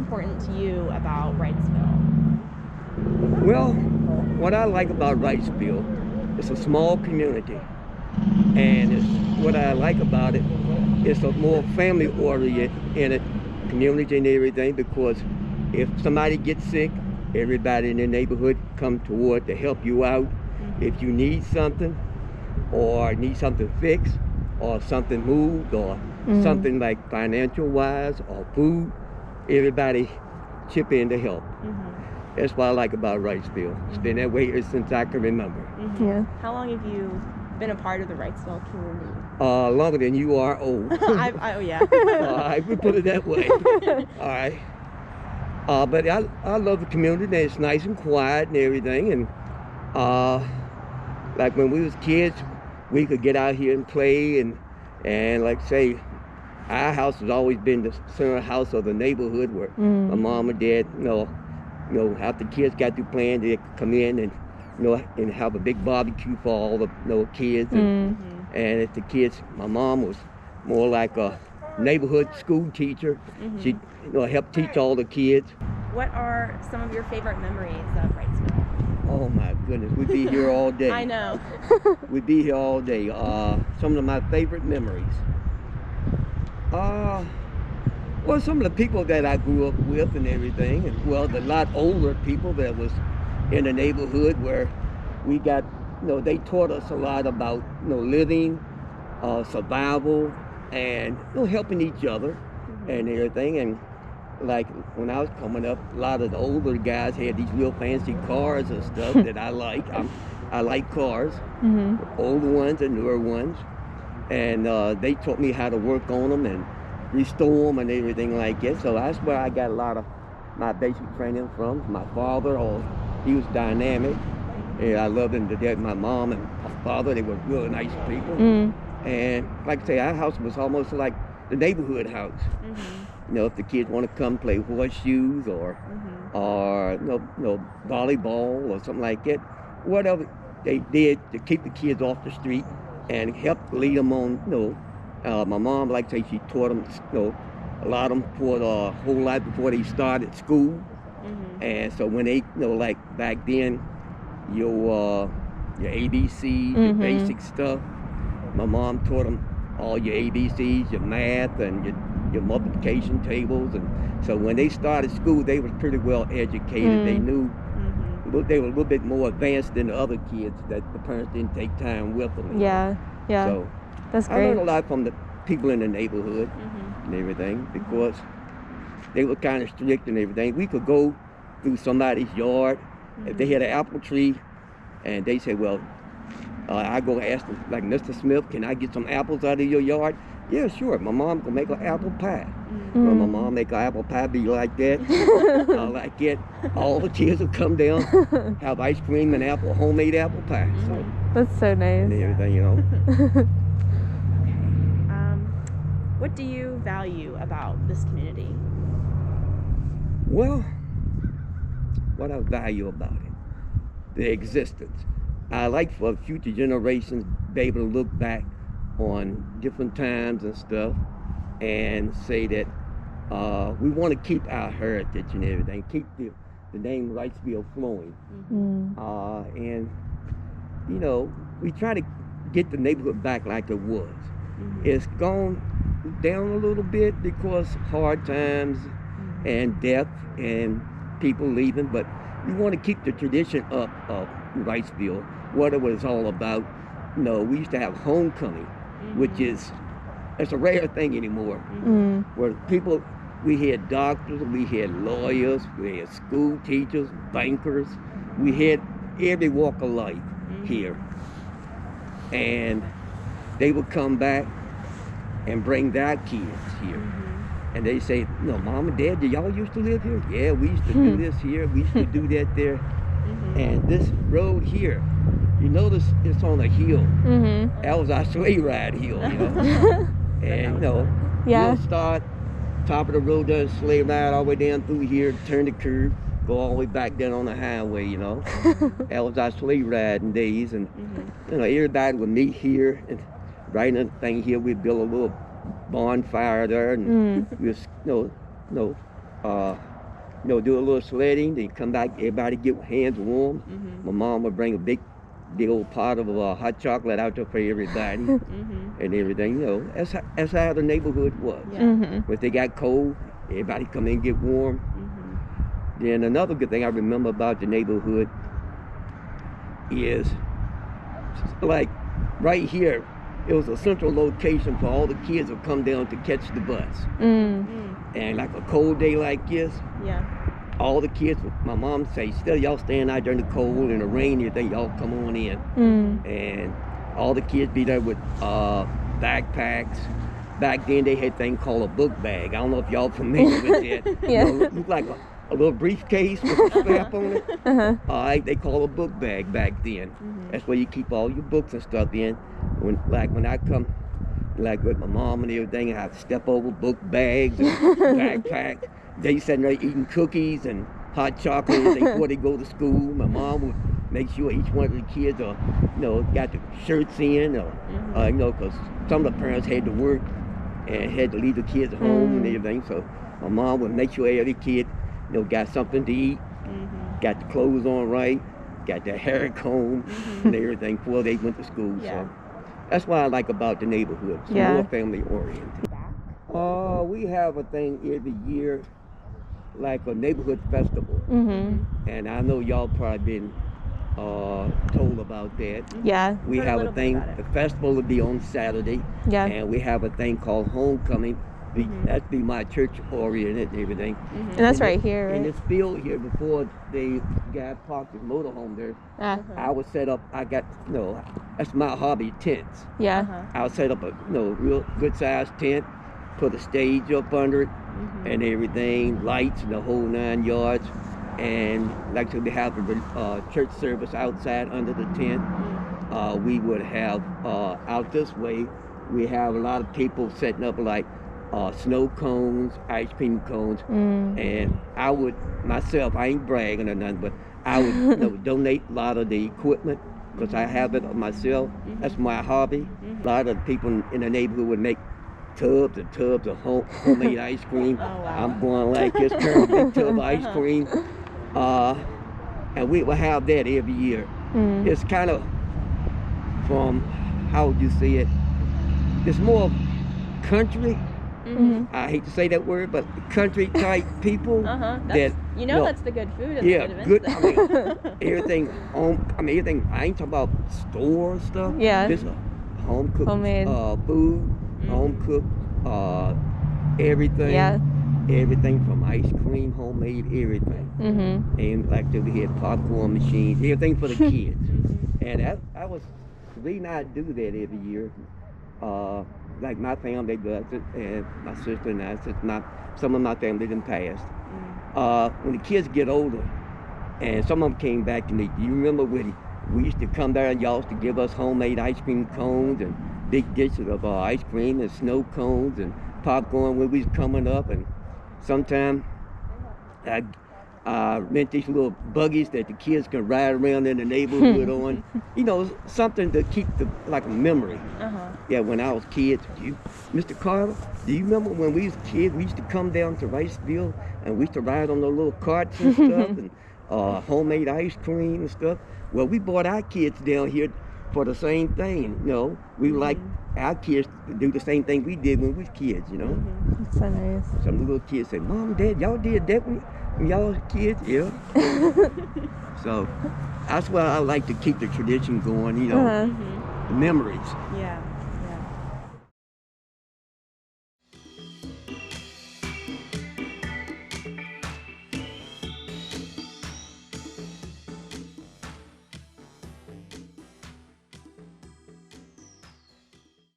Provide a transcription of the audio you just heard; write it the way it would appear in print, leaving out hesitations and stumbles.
important to you about Wrightsville? Well, what I like about Wrightsville, it's a small community, and what I like about it, it's a more family-oriented community and everything, because if somebody gets sick, everybody in the neighborhood come toward to help you out. If you need something, or need something fixed, or something moved, or something like financial-wise, or food, everybody chip in to help. That's what I like about Wrightsville. It's been that way since I can remember. Yeah. How long have you been a part of the Wrightsville community? Longer than you are old. Oh yeah. All right, we put it that way. All right. But I love the community. It's nice and quiet and everything. And like when we was kids, we could get out here and play, and like say, our house has always been the center house of the neighborhood, where my mom and dad, after kids got through playing, they'd come in and and have a big barbecue for all the kids. And if the kids, my mom was more like a neighborhood school teacher. She helped teach all the kids. What are some of your favorite memories of Wrightsville? Oh my goodness, we'd be here all day. I know. We'd be here all day. Some of my favorite memories. Well, some of the people that I grew up with and everything, and well, the lot older people that was in the neighborhood, where we got, they taught us a lot about, living, survival, and helping each other and everything. And like when I was coming up, a lot of the older guys had these real fancy cars and stuff that I like. I like cars, older ones and newer ones, and they taught me how to work on them and restore them and everything like that. So that's where I got a lot of my basic training from. My father, he was dynamic, and I loved him to death. My mom and my father, they were really nice people. And like I say, our house was almost like the neighborhood house. If the kids want to come play horseshoes or volleyball or something like that, whatever they did to keep the kids off the street and help lead them on. My mom, like I say, she taught them, a lot of them for a whole lot before they started school. And so when they, like back then, your ABCs, your basic stuff, my mom taught them all your ABCs, your math, and your multiplication tables. And so when they started school, they were pretty well educated. They knew, they were a little bit more advanced than the other kids that the parents didn't take time with them. Yeah. So that's great. I learned a lot from the people in the neighborhood and everything, because they were kind of strict and everything. We could go through somebody's yard. If they had an apple tree and they said, well, I go ask them, like, Mr. Smith, can I get some apples out of your yard? Yeah, sure. My mom can make an apple pie. Well, my mom make an apple pie be like that. Like that. All the kids would come down, have ice cream and homemade apple pie. So that's so nice. And everything, What do you value about this community? Well, what I value about it, the existence. I like for future generations to be able to look back on different times and stuff and say that we want to keep our heritage and everything, keep the name Wrightsville flowing. And, we try to get the neighborhood back like it was. It's gone down a little bit because hard times and death and people leaving, but we want to keep the tradition up of Wrightsville, what it was all about. We used to have homecoming, which is, it's a rare thing anymore, where people, we had doctors, we had lawyers, we had school teachers, bankers, we had every walk of life here. And they would come back and bring their kids here. And they say, Mom and Dad, did y'all used to live here? Yeah, we used to do this here, we used to do that there. And this road here, you notice it's on a hill. That was our sleigh ride hill, And we'll start top of the road, down sleigh ride all the way down through here, turn the curve, go all the way back down on the highway, That was our sleigh riding days. And everybody would meet here, and right in the thing here, we'd build a little bonfire there, and we was, do a little sledding, then come back, everybody get hands warm. My mom would bring a big old pot of hot chocolate out there for everybody and everything. That's how the neighborhood was. If they got cold, everybody come in and get warm. Then another good thing I remember about the neighborhood is, like right here, it was a central location for all the kids who come down to catch the bus. And like a cold day like this, all the kids, my mom say, still y'all staying out there in the cold and the rain and everything, y'all come on in. And all the kids be there with backpacks. Back then they had a thing called a book bag. I don't know if y'all familiar with that. Look like a little briefcase with a strap on it. All right, they call a book bag back then. That's where you keep all your books and stuff in. When I come, like with my mom and everything, I have to step over book bags and backpack. They sitting there eating cookies and hot chocolate before they go to school. My mom would make sure each one of the kids are, got the shirts in, because some of the parents had to work and had to leave the kids at home and everything. So my mom would make sure every kid, got something to eat, got the clothes on right, got their hair combed and everything before they went to school. So that's what I like about the neighborhood. It's more family oriented. We have a thing every year, like a neighborhood festival. And I know y'all probably been told about that. We have a thing, the festival will be on Saturday. And we have a thing called homecoming. That'd be my church oriented and everything. And that's right here, right? In this field here, before they got parked his motorhome there, I would set up, that's my hobby, tents. I would set up a real good sized tent, put a stage up under it and everything, lights and the whole 9 yards. And like we have a church service outside under the tent. We would have out this way, we have a lot of people setting up like snow cones, ice cream cones, and I would myself, I ain't bragging or nothing, but I would donate a lot of the equipment because I have it myself. That's my hobby. A lot of people in the neighborhood would make tubs and tubs of homemade ice cream. I'm going like this, carry a big tub of ice cream, and we will have that every year. It's kind of from, how would you say it? It's more country. I hate to say that word, but country type people. That's the good food in the Midwest. Good. I mean, everything. Everything. I ain't talking about store stuff. This is home cooked food, home cooked everything. Everything from ice cream, homemade, everything. And like we had popcorn machines, everything for the kids. And that was the reason I do that every year. Like my family does it, and my sister and I, some of my family didn't pass. When the kids get older, and some of them came back to me, do you remember when we used to come there and y'all used to give us homemade ice cream cones and big dishes of ice cream and snow cones and popcorn when we was coming up? And sometimes I rent these little buggies that the kids can ride around in the neighborhood on. Something to keep like a memory. When I was kids, Mr. Carter, do you remember when we was kids, we used to come down to Wrightsville and we used to ride on those little carts and stuff and homemade ice cream and stuff? Well, we brought our kids down here for the same thing. We like our kids to do the same thing we did when we was kids. That's so nice. Some little kids say, Mom, Dad, y'all did that when y'all was kids? So that's why I like to keep the tradition going, the memories.